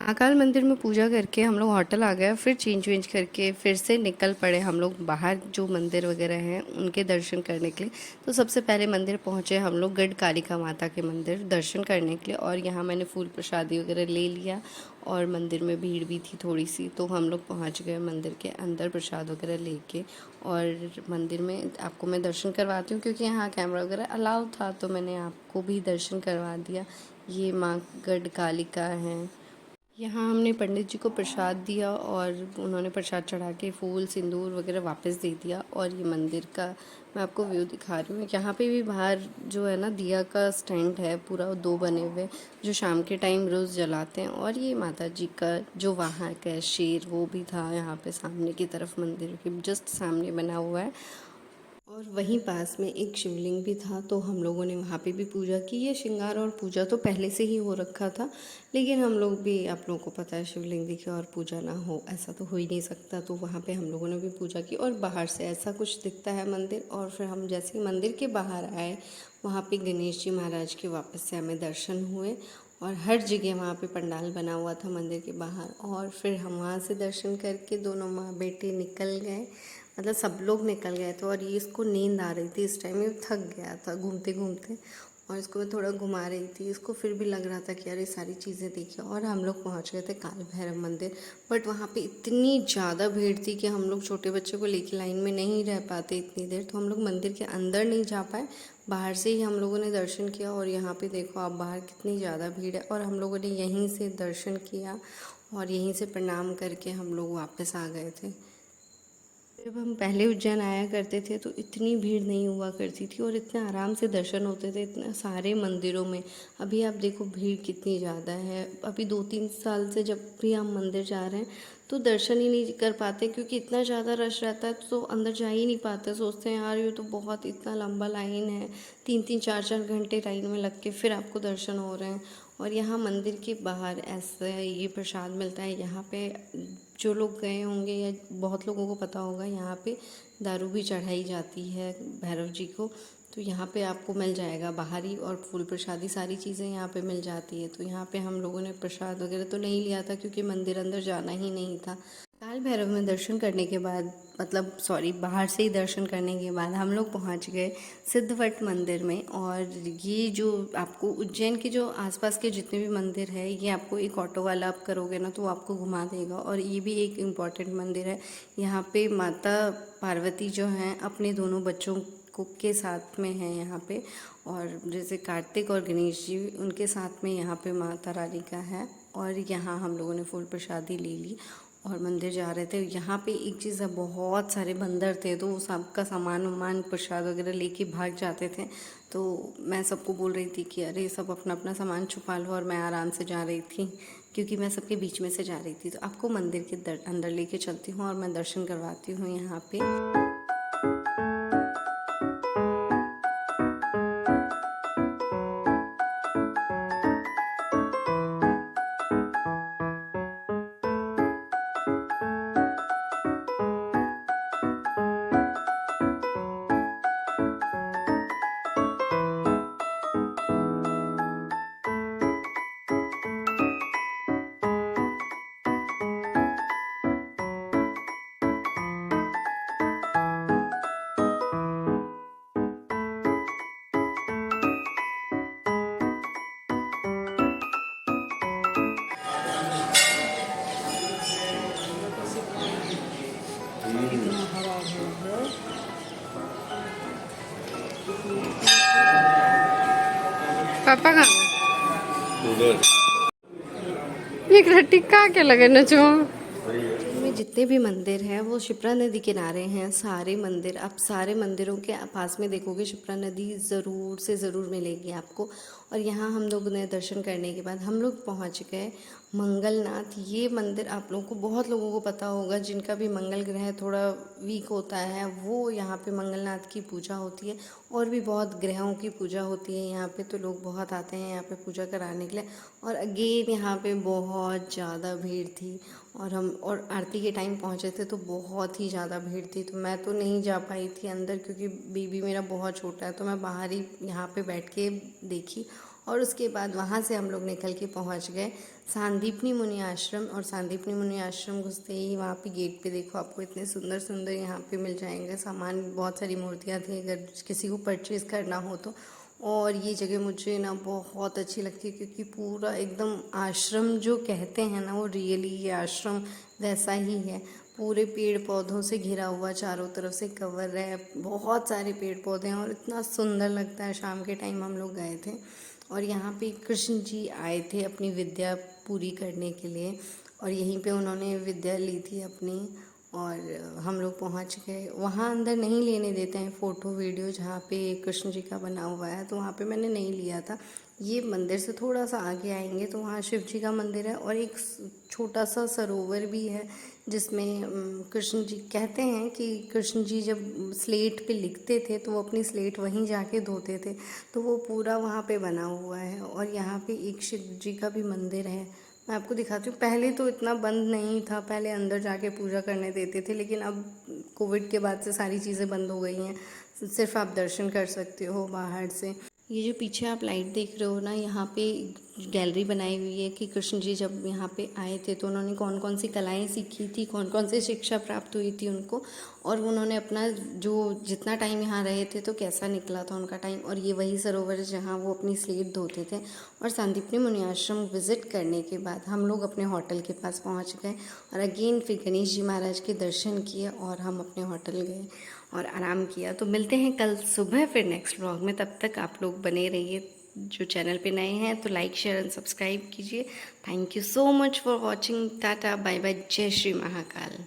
महाकाल मंदिर में पूजा करके हम लोग होटल आ गए। फिर चेंज वेंज करके फिर से निकल पड़े हम लोग बाहर, जो मंदिर वगैरह हैं उनके दर्शन करने के लिए। तो सबसे पहले मंदिर पहुंचे हम लोग गढ़ कालिका माता के मंदिर दर्शन करने के लिए। और यहाँ मैंने फूल प्रसादी वगैरह ले लिया और मंदिर में भीड़ भी थी थोड़ी सी, तो हम लोग पहुँच गए मंदिर के अंदर प्रसाद वगैरह लेके। और मंदिर में आपको मैं दर्शन करवाती हूँ क्योंकि यहाँ कैमरा वगैरह अलाउ था, तो मैंने आपको भी दर्शन करवा दिया। ये माँ गढ़ कालिका हैं। यहाँ हमने पंडित जी को प्रसाद दिया और उन्होंने प्रसाद चढ़ा के फूल सिंदूर वगैरह वापस दे दिया। और ये मंदिर का मैं आपको व्यू दिखा रही हूँ। यहाँ पे भी बाहर जो है ना दिया का स्टैंड है, पूरा दो बने हुए, जो शाम के टाइम रोज़ जलाते हैं। और ये माता जी का जो वहाँ का शेर वो भी था यहाँ पे सामने की तरफ, मंदिर के जस्ट सामने बना हुआ है। और वहीं पास में एक शिवलिंग भी था, तो हम लोगों ने वहाँ पे भी पूजा की। ये श्रृंगार और पूजा तो पहले से ही हो रखा था, लेकिन हम लोग भी, आप लोगों को पता है शिवलिंग दिखे और पूजा ना हो, ऐसा तो हो ही नहीं सकता। तो वहाँ पे हम लोगों ने भी पूजा की। और बाहर से ऐसा कुछ दिखता है मंदिर। और फिर हम जैसे ही मंदिर के बाहर आए, वहाँ पे गणेश जी महाराज के वापस से हमें दर्शन हुए। और हर जगह वहाँ पे पंडाल बना हुआ था मंदिर के बाहर। और फिर हम वहाँ से दर्शन करके दोनों माँ बेटे निकल गए, मतलब सब लोग निकल गए थे। और ये इसको नींद आ रही थी इस टाइम, ये थक गया था घूमते घूमते। और इसको मैं थोड़ा घुमा रही थी, इसको फिर भी लग रहा था कि यार ये सारी चीज़ें देखी। और हम लोग पहुँच गए थे काल भैरव मंदिर। बट वहाँ पे इतनी ज़्यादा भीड़ थी कि हम लोग छोटे बच्चे को लेके लाइन में नहीं रह पाते इतनी देर, तो हम लोग मंदिर के अंदर नहीं जा पाए, बाहर से ही हम लोगों ने दर्शन किया। और यहाँ पे देखो आप बाहर कितनी ज़्यादा भीड़ है। और हम लोगों ने यहीं से दर्शन किया और यहीं से प्रणाम करके हम लोग वापस आ गए थे। जब हम पहले उज्जैन आया करते थे तो इतनी भीड़ नहीं हुआ करती थी और इतने आराम से दर्शन होते थे इतना सारे मंदिरों में। अभी आप देखो भीड़ कितनी ज़्यादा है। अभी 2-3 साल से जब भी हम मंदिर जा रहे हैं तो दर्शन ही नहीं कर पाते, क्योंकि इतना ज़्यादा रश रहता है तो अंदर जा ही नहीं पाते। सोचते हैं यार ये तो बहुत इतना लंबा लाइन है, 3-3 4-4 घंटे लाइन में लग के फिर आपको दर्शन हो रहे हैं। और यहाँ मंदिर के बाहर ऐसा ये प्रसाद मिलता है। यहाँ पे जो लोग गए होंगे या बहुत लोगों को पता होगा, यहाँ पे दारू भी चढ़ाई जाती है भैरव जी को। तो यहाँ पे आपको मिल जाएगा बाहर ही, और फूल प्रसादी सारी चीज़ें यहाँ पे मिल जाती है। तो यहाँ पे हम लोगों ने प्रसाद वगैरह तो नहीं लिया था क्योंकि मंदिर अंदर जाना ही नहीं था। काल भैरव में दर्शन करने के बाद, मतलब सॉरी, बाहर से ही दर्शन करने के बाद हम लोग पहुँच गए सिद्धवट मंदिर में। और ये जो आपको उज्जैन के जो आसपास के जितने भी मंदिर है, ये आपको एक ऑटो वाला आप करोगे ना तो वो आपको घुमा देगा। और ये भी एक इम्पॉर्टेंट मंदिर है। यहाँ पे माता पार्वती जो हैं अपने दोनों बच्चों को के साथ में हैं यहाँ पे। और जैसे कार्तिक और गणेश जी उनके साथ में यहाँ पे माता रानी का है। और यहाँ हम लोगों ने फूल प्रसादी ले ली और मंदिर जा रहे थे। यहाँ पे एक चीज़ है, बहुत सारे बंदर थे, तो वो सबका सामान वामान प्रसाद वगैरह लेके भाग जाते थे। तो मैं सबको बोल रही थी कि अरे सब अपना अपना सामान छुपा लो, और मैं आराम से जा रही थी क्योंकि मैं सबके बीच में से जा रही थी। तो आपको मंदिर के अंदर लेके चलती हूँ और मैं दर्शन करवाती हूँ यहाँ पे। पापा कहाँ उधर ये रट्टी कहाँ के लगे नचो में। जितने भी मंदिर हैं वो शिप्रा नदी किनारे हैं, सारे मंदिर। आप सारे मंदिरों के पास में देखोगे शिप्रा नदी ज़रूर से ज़रूर मिलेगी आपको। और यहाँ हम लोगों ने दर्शन करने के बाद हम लोग पहुँच गए मंगलनाथ। ये मंदिर आप लोगों को, बहुत लोगों को पता होगा, जिनका भी मंगल ग्रह थोड़ा वीक होता है वो यहाँ पे मंगलनाथ की पूजा होती है। और भी बहुत ग्रहों की पूजा होती है यहाँ पे, तो लोग बहुत आते हैं यहाँ पे पूजा कराने के लिए। और अगेन यहाँ पे बहुत ज़्यादा भीड़ थी। और आरती के टाइम पहुँचे थे तो बहुत ही ज़्यादा भीड़ थी। तो मैं तो नहीं जा पाई थी अंदर क्योंकि बेबी मेरा बहुत छोटा है, तो मैं बाहर ही यहाँ पे बैठ के देखी। और उसके बाद वहाँ से हम लोग निकल के पहुँच गए सांदीपनी मुनि आश्रम। और सांदीपनी मुनि आश्रम घुसते ही वहाँ पे गेट पे देखो आपको इतने सुंदर सुंदर यहाँ पे मिल जाएंगे सामान, बहुत सारी मूर्तियाँ थी अगर किसी को परचेज़ करना हो तो। और ये जगह मुझे ना बहुत अच्छी लगती है क्योंकि पूरा एकदम आश्रम जो कहते हैं ना वो रियली ये आश्रम वैसा ही है। पूरे पेड़ पौधों से घिरा हुआ, चारों तरफ से कवर है, बहुत सारे पेड़ पौधे हैं और इतना सुंदर लगता है। शाम के टाइम हम लोग गए थे और यहाँ पे कृष्ण जी आए थे अपनी विद्या पूरी करने के लिए और यहीं पे उन्होंने विद्या ली थी अपनी। और हम लोग पहुँच गए वहाँ। अंदर नहीं लेने देते हैं फ़ोटो वीडियो जहाँ पे कृष्ण जी का बना हुआ है, तो वहाँ पे मैंने नहीं लिया था। ये मंदिर से थोड़ा सा आगे आएंगे तो वहाँ शिव जी का मंदिर है और एक छोटा सा सरोवर भी है जिसमें कृष्ण जी कहते हैं कि कृष्ण जी जब स्लेट पे लिखते थे तो वो अपनी स्लेट वहीं जाके धोते थे, तो वो पूरा वहाँ पे बना हुआ है। और यहाँ पे एक शिव जी का भी मंदिर है, मैं आपको दिखाती हूँ। पहले तो इतना बंद नहीं था, पहले अंदर जाके पूजा करने देते थे, लेकिन अब कोविड के बाद से सारी चीज़ें बंद हो गई हैं, सिर्फ आप दर्शन कर सकते हो बाहर से। ये जो पीछे आप लाइट देख रहे हो ना, यहाँ पे गैलरी बनाई हुई है कि कृष्ण जी जब यहाँ पे आए थे तो उन्होंने कौन कौन सी कलाएं सीखी थी, कौन कौन सी शिक्षा प्राप्त हुई थी उनको, और उन्होंने अपना जो जितना टाइम यहाँ रहे थे तो कैसा निकला था उनका टाइम। और ये वही सरोवर है जहाँ वो अपनी स्लेट धोते थे। और सांदीपनी मुनि आश्रम विज़िट करने के बाद हम लोग अपने होटल के पास पहुँच गए और अगेन फिर गणेश जी महाराज के दर्शन किए और हम अपने होटल गए और आराम किया। तो मिलते हैं कल सुबह फिर नेक्स्ट व्लॉग में, तब तक आप लोग बने रहिए। जो चैनल पे नए हैं तो लाइक शेयर एंड सब्सक्राइब कीजिए। Thank you so much for watching. Tata bye bye, जय श्री महाकाल।